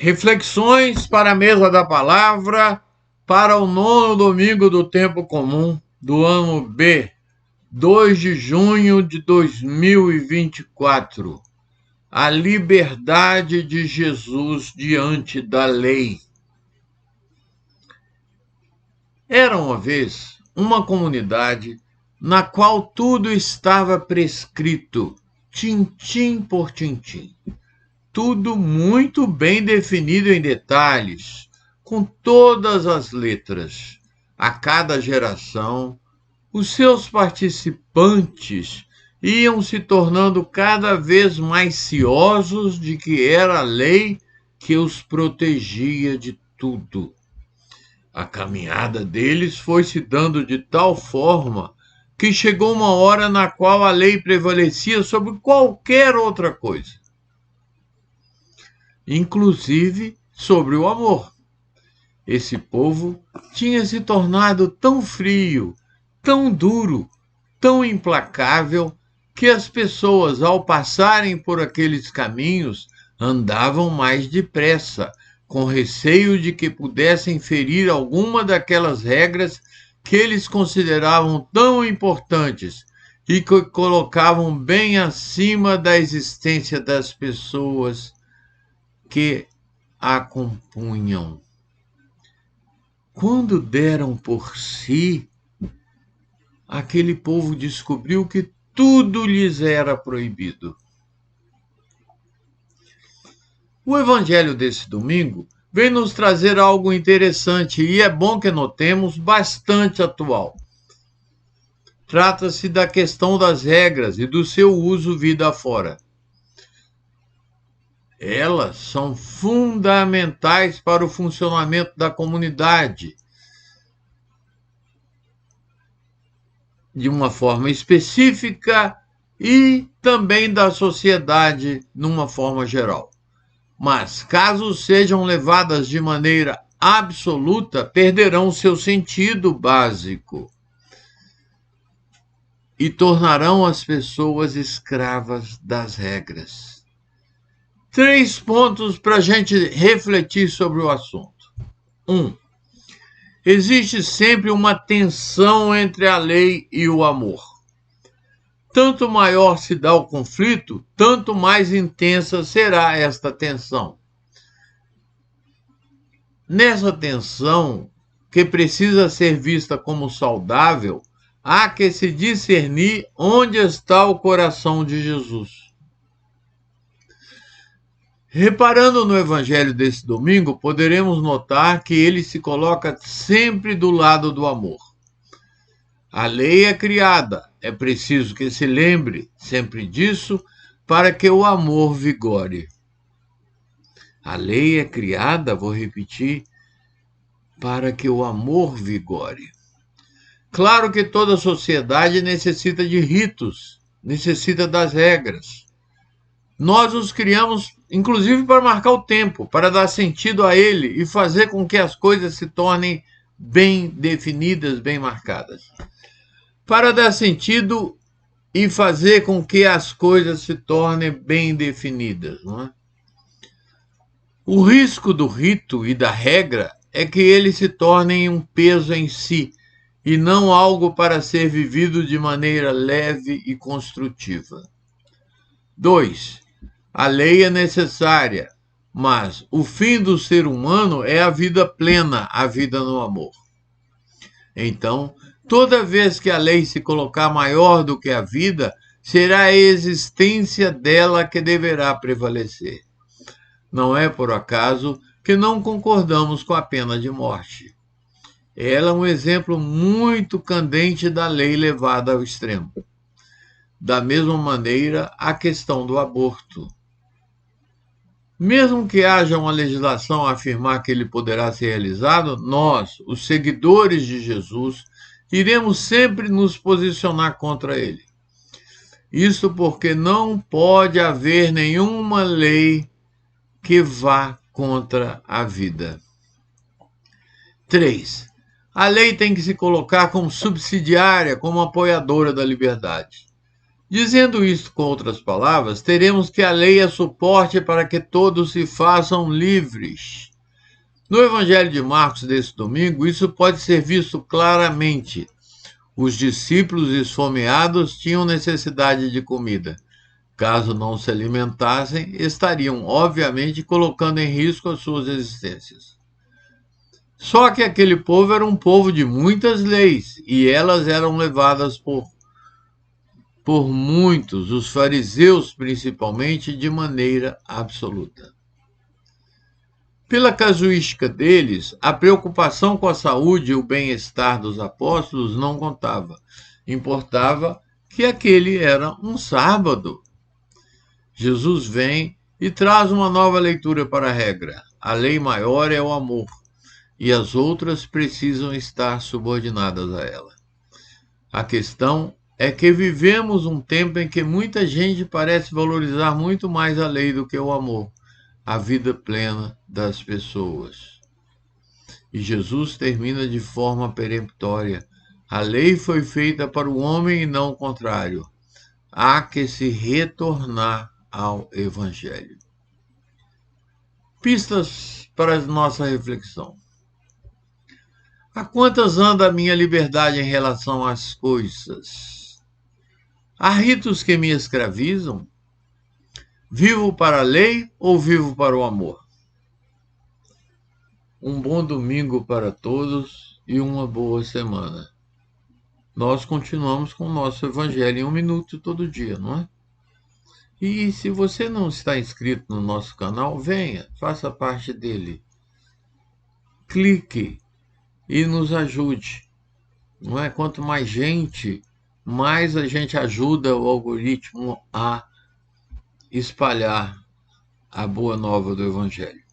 Reflexões para a mesa da palavra para o 9º domingo do tempo comum do ano B, 2 de junho de 2024. A liberdade de Jesus diante da lei. Era uma vez uma comunidade na qual tudo estava prescrito, tintim por tintim. Tudo muito bem definido em detalhes, com todas as letras. A cada geração, os seus participantes iam se tornando cada vez mais ciosos de que era a lei que os protegia de tudo. A caminhada deles foi se dando de tal forma que chegou uma hora na qual a lei prevalecia sobre qualquer outra coisa, inclusive sobre o amor. Esse povo tinha se tornado tão frio, tão duro, tão implacável, que as pessoas, ao passarem por aqueles caminhos, andavam mais depressa, com receio de que pudessem ferir alguma daquelas regras que eles consideravam tão importantes e que colocavam bem acima da existência das pessoas que a compunham. Quando deram por si, aquele povo descobriu que tudo lhes era proibido. O evangelho desse domingo vem nos trazer algo interessante e é bom que notemos, bastante atual. Trata-se da questão das regras e do seu uso vida afora. Elas são fundamentais para o funcionamento da comunidade, de uma forma específica, e também da sociedade numa forma geral. Mas, caso sejam levadas de maneira absoluta, perderão seu sentido básico e tornarão as pessoas escravas das regras. 3 pontos para a gente refletir sobre o assunto. 1. Existe sempre uma tensão entre a lei e o amor. Tanto maior se dá o conflito, tanto mais intensa será esta tensão. Nessa tensão, que precisa ser vista como saudável, há que se discernir onde está o coração de Jesus. Reparando no evangelho desse domingo, poderemos notar que ele se coloca sempre do lado do amor. A lei é criada, é preciso que se lembre sempre disso para que o amor vigore. A lei é criada, vou repetir, para que o amor vigore. Claro que toda sociedade necessita de ritos, necessita das regras. Nós os criamos, inclusive, para marcar o tempo, para dar sentido a ele e fazer com que as coisas se tornem bem definidas, bem marcadas. Para dar sentido e fazer com que as coisas se tornem bem definidas, não é? O risco do rito e da regra é que eles se tornem um peso em si e não algo para ser vivido de maneira leve e construtiva. 2. A lei é necessária, mas o fim do ser humano é a vida plena, a vida no amor. Então, toda vez que a lei se colocar maior do que a vida, será a existência dela que deverá prevalecer. Não é por acaso que não concordamos com a pena de morte. Ela é um exemplo muito candente da lei levada ao extremo. Da mesma maneira, a questão do aborto. Mesmo que haja uma legislação a afirmar que ele poderá ser realizado, nós, os seguidores de Jesus, iremos sempre nos posicionar contra ele. Isso porque não pode haver nenhuma lei que vá contra a vida. 3. A lei tem que se colocar como subsidiária, como apoiadora da liberdade. Dizendo isto com outras palavras, teremos que a lei é suporte para que todos se façam livres. No Evangelho de Marcos desse domingo, isso pode ser visto claramente. Os discípulos esfomeados tinham necessidade de comida. Caso não se alimentassem, estariam, obviamente, colocando em risco as suas existências. Só que aquele povo era um povo de muitas leis, e elas eram levadas por muitos, os fariseus principalmente, de maneira absoluta. Pela casuística deles, a preocupação com a saúde e o bem-estar dos apóstolos não contava. Importava que aquele era um sábado. Jesus vem e traz uma nova leitura para a regra. A lei maior é o amor, e as outras precisam estar subordinadas a ela. A questão é que vivemos um tempo em que muita gente parece valorizar muito mais a lei do que o amor, a vida plena das pessoas. E Jesus termina de forma peremptória: a lei foi feita para o homem e não o contrário. Há que se retornar ao Evangelho. Pistas para a nossa reflexão. A quantas anda a minha liberdade em relação às coisas? Há ritos que me escravizam? Vivo para a lei ou vivo para o amor? Um bom domingo para todos e uma boa semana. Nós continuamos com o nosso Evangelho em 1 minuto todo dia, não é? E se você não está inscrito no nosso canal, venha, faça parte dele. Clique e nos ajude. Não é? Quanto mais gente, mais a gente ajuda o algoritmo a espalhar a boa nova do Evangelho.